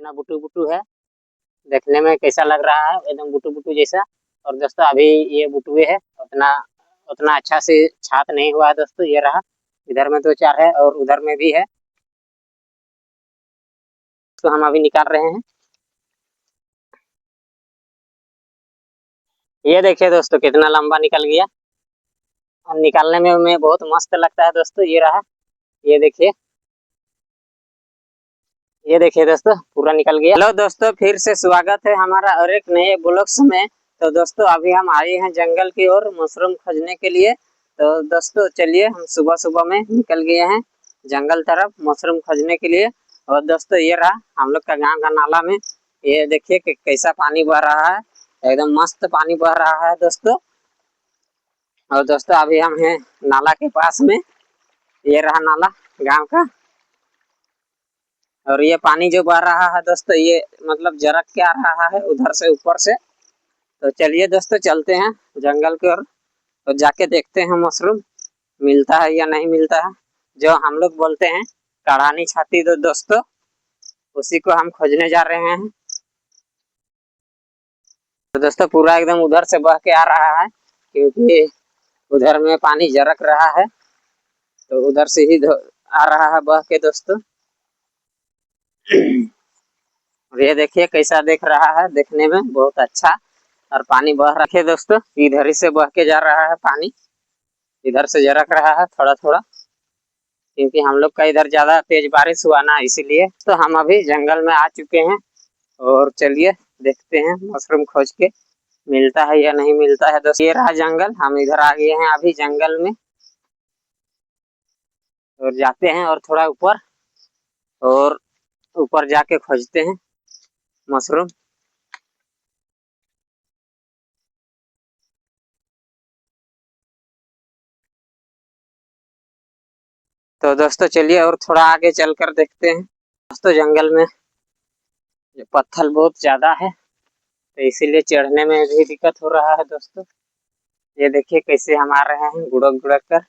कितना बुटू बुटू है। देखने में कैसा लग रहा है, एकदम बुटू बुटू जैसा। और दोस्तों अभी ये बुटुए है, उतना उतना अच्छा से छात नहीं हुआ है दोस्तों। ये रहा, इधर में दो चार है और उधर में भी है, तो हम अभी निकाल रहे हैं। ये देखिए दोस्तों कितना लंबा निकल गया, और निकालने में बहुत मस्त लगता है दोस्तों। ये रहा, ये देखिए, ये देखिए दोस्तों पूरा निकल गया। हेलो दोस्तों, फिर से स्वागत है हमारा और एक नए ब्लॉग्स में। तो दोस्तों अभी हम आए हैं जंगल की ओर मशरूम खोजने के लिए। तो दोस्तों चलिए, हम सुबह सुबह में निकल गए हैं जंगल तरफ मशरूम खोजने के लिए। और दोस्तों ये रहा हम लोग का गांव का नाला में, ये देखिए कि कैसा पानी बह रहा है, एकदम मस्त पानी बह रहा है दोस्तों। और दोस्तों अभी हम हैं नाला के पास में, ये रहा नाला गाँव का। और ये पानी जो बह रहा है दोस्तों, ये मतलब जरक के आ रहा है उधर से ऊपर से। तो चलिए दोस्तों चलते हैं जंगल की ओर, तो जाके देखते हैं मशरूम मिलता है या नहीं मिलता है। जो हम लोग बोलते हैं कढ़ानी छाती, तो दोस्तों उसी को हम खोजने जा रहे हैं। तो दोस्तों पूरा एकदम उधर से बह के आ रहा है, क्योंकि उधर में पानी जरक रहा है, तो उधर से ही आ रहा है बह के दोस्तों। और ये देखिए कैसा दिख रहा है, देखने में बहुत अच्छा। और पानी बह रहा है दोस्तों, इधर ही से बह के जा रहा है पानी, इधर से जरक रहा है थोड़ा थोड़ा, क्योंकि हम लोग का इधर ज्यादा तेज बारिश हुआ ना, इसीलिए। तो हम अभी जंगल में आ चुके हैं, और चलिए देखते हैं मशरूम खोज के मिलता है या नहीं मिलता है दोस्तों। ये रहा जंगल, हम इधर आ गए हैं अभी जंगल में, और जाते हैं और थोड़ा ऊपर, और ऊपर जाके खोजते हैं मशरूम। तो दोस्तों चलिए और थोड़ा आगे चलकर देखते हैं। दोस्तों जंगल में पत्थर बहुत ज्यादा है, तो इसीलिए चढ़ने में भी दिक्कत हो रहा है दोस्तों। ये देखिए कैसे हम आ रहे हैं गुड़क गुड़क कर।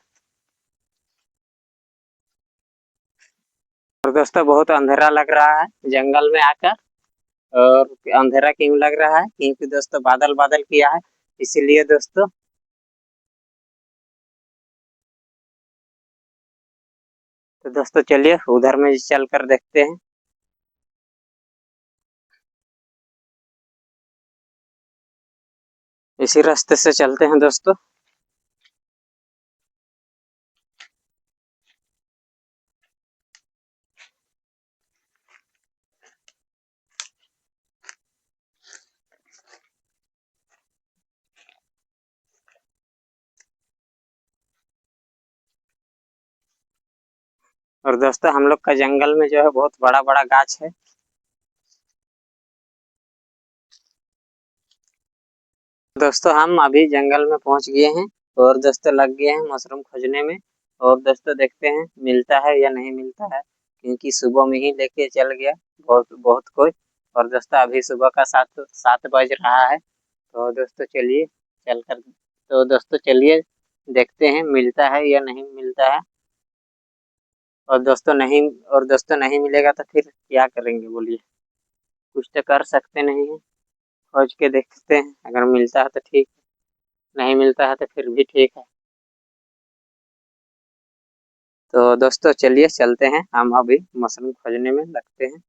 और दोस्तों बहुत अंधेरा लग रहा है जंगल में आकर। और अंधेरा क्यों लग रहा है, क्योंकि दोस्तों बादल बादल किया है, इसीलिए दोस्तों। तो दोस्तों चलिए उधर में चल कर देखते हैं। इसी रास्ते से चलते हैं दोस्तों। और दोस्तों हम लोग का जंगल में जो है बहुत बड़ा बड़ा गाछ है। दोस्तों हम अभी जंगल में पहुंच गए हैं, और दोस्तों लग गए हैं मशरूम खोजने में। और दोस्तों देखते हैं मिलता है या नहीं मिलता है, क्योंकि सुबह में ही लेके चल गया बहुत बहुत कोई। और दोस्तों अभी सुबह का 7 बज रहा है। तो दोस्तों चलिए चलकर, तो दोस्तों चलिए देखते हैं मिलता है या नहीं मिलता है। और दोस्तों नहीं मिलेगा तो फिर क्या करेंगे बोलिए, कुछ तो कर सकते नहीं है। खोज के देखते हैं, अगर मिलता है तो ठीक है, नहीं मिलता है तो फिर भी ठीक है। तो दोस्तों चलिए चलते हैं, हम अभी मशरूम खोजने में लगते हैं।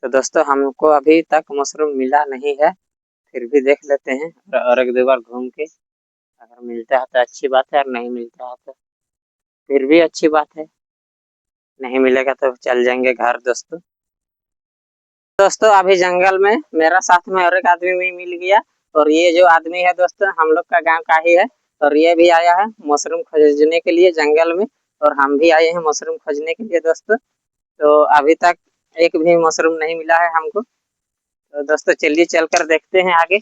तो दोस्तों हमको अभी तक मशरूम मिला नहीं है, फिर भी देख लेते हैं और एक दो बार घूम के। अगर मिलता है तो अच्छी बात है, और नहीं मिलता है तो फिर भी अच्छी बात है। नहीं मिलेगा तो चल जाएंगे घर दोस्तों। दोस्तों अभी जंगल में मेरा साथ में और एक आदमी भी मिल गया, और ये जो आदमी है दोस्तों हम लोग का गांव का ही है। और ये भी आया है मशरूम खोजने के लिए जंगल में, और हम भी आए हैं मशरूम खोजने के लिए दोस्तों। तो अभी तक एक भी मशरूम नहीं मिला है हमको। तो दोस्तों चलिए चलकर देखते हैं आगे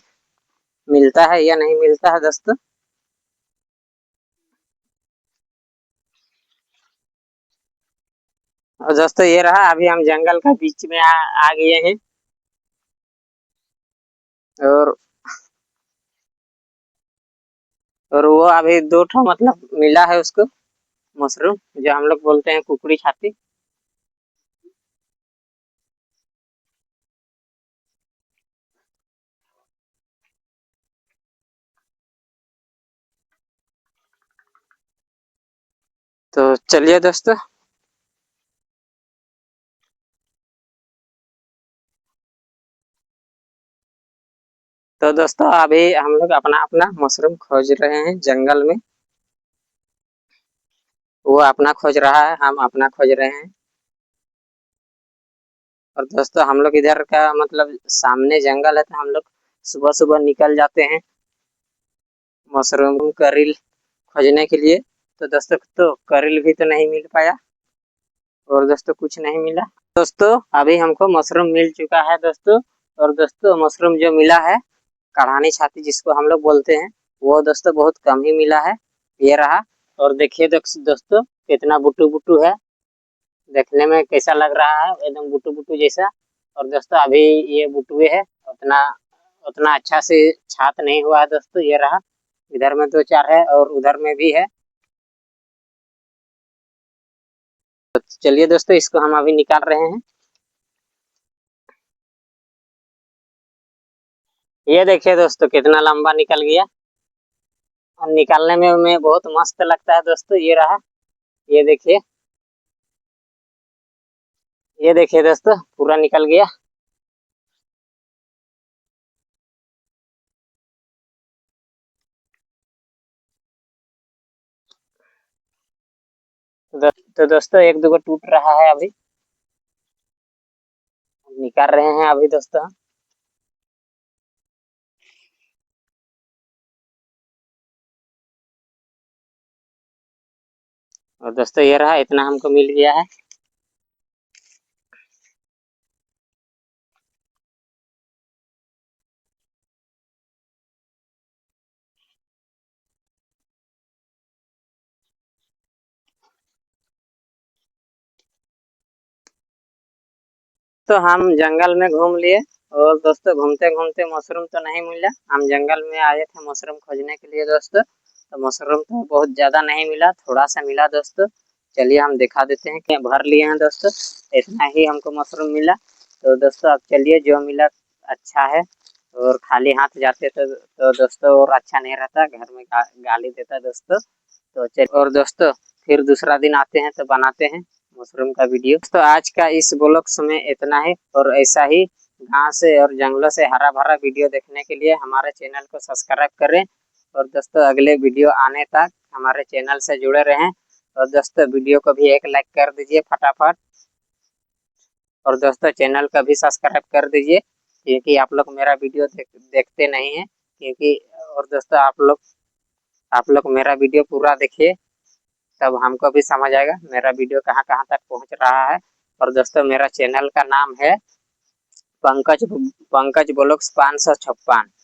मिलता है या नहीं मिलता है दोस्तों। और दोस्तों ये रहा, अभी हम जंगल का बीच में आ गए हैं। और वो अभी दो ठो मतलब मिला है उसको मशरूम, जो हम लोग बोलते हैं कुकड़ी छाती। तो चलिए दोस्तों। तो दोस्तों अभी हम लोग अपना अपना मशरूम खोज रहे हैं जंगल में। वो अपना खोज रहा है, हम अपना खोज रहे हैं। और दोस्तों हम लोग इधर का मतलब सामने जंगल है, तो हम लोग सुबह सुबह निकल जाते हैं मशरूम करील खोजने के लिए। तो दोस्तों तो करील भी तो नहीं मिल पाया, और दोस्तों कुछ नहीं मिला। दोस्तों अभी हमको मशरूम मिल चुका है दोस्तों। और दोस्तों मशरूम जो मिला है कढ़ानी छाती जिसको हम लोग बोलते हैं, वो दोस्तों बहुत कम ही मिला है। ये रहा। और देखिए दोस्तों कितना बुटू बुटू है, देखने में कैसा लग रहा है, एकदम बुटू बुटू जैसा। और दोस्तों अभी ये बुटुए है, उतना उतना अच्छा से छात नहीं हुआ है दोस्तों। ये रहा, इधर में दो चार है और उधर में भी है। तो चलिए दोस्तों इसको हम अभी निकाल रहे हैं। ये देखिए दोस्तों कितना लंबा निकल गया, और निकालने में बहुत मस्त लगता है दोस्तों। ये रहा, ये देखिए, ये देखिए दोस्तों पूरा निकल गया। तो दोस्तों एक दो टूट रहा है अभी, निकाल रहे हैं अभी दोस्तों। और दोस्तों ये रहा, इतना हमको मिल गया है। तो हम जंगल में घूम लिए, और दोस्तों घूमते घूमते मशरूम तो नहीं मिला। हम जंगल में आए थे मशरूम खोजने के लिए दोस्तों, तो मशरूम तो बहुत ज्यादा नहीं मिला, थोड़ा सा मिला दोस्तों। चलिए हम दिखा देते हैं कि भर लिए हैं दोस्तों, इतना ही हमको मशरूम मिला। तो दोस्तों अब चलिए, जो मिला अच्छा है, और खाली हाथ जाते तो दोस्तों और अच्छा नहीं रहता, घर में गाली देता दोस्तों। तो चलिए, और दोस्तों फिर दूसरा दिन आते हैं तो बनाते हैं मशरूम का वीडियो। तो आज का इस ब्लॉग में इतना ही, और ऐसा ही घास से और जंगलों से हरा भरा वीडियो देखने के लिए हमारे चैनल को सब्सक्राइब करें। और दोस्तों अगले वीडियो आने तक हमारे चैनल से जुड़े रहें। और दोस्तों वीडियो को भी एक लाइक कर दीजिए फटाफट, और दोस्तों चैनल का भी सब्सक्राइब कर दीजिए, क्योंकि आप लोग मेरा वीडियो देखते नहीं हैं। क्योंकि और दोस्तों आप लोग मेरा वीडियो पूरा देखिए, तब हमको भी समझ आएगा मेरा वीडियो कहाँ कहाँ तक पहुँच रहा है। और दोस्तों मेरा चैनल का नाम है पंकज पंकज ब्लॉग्स 556।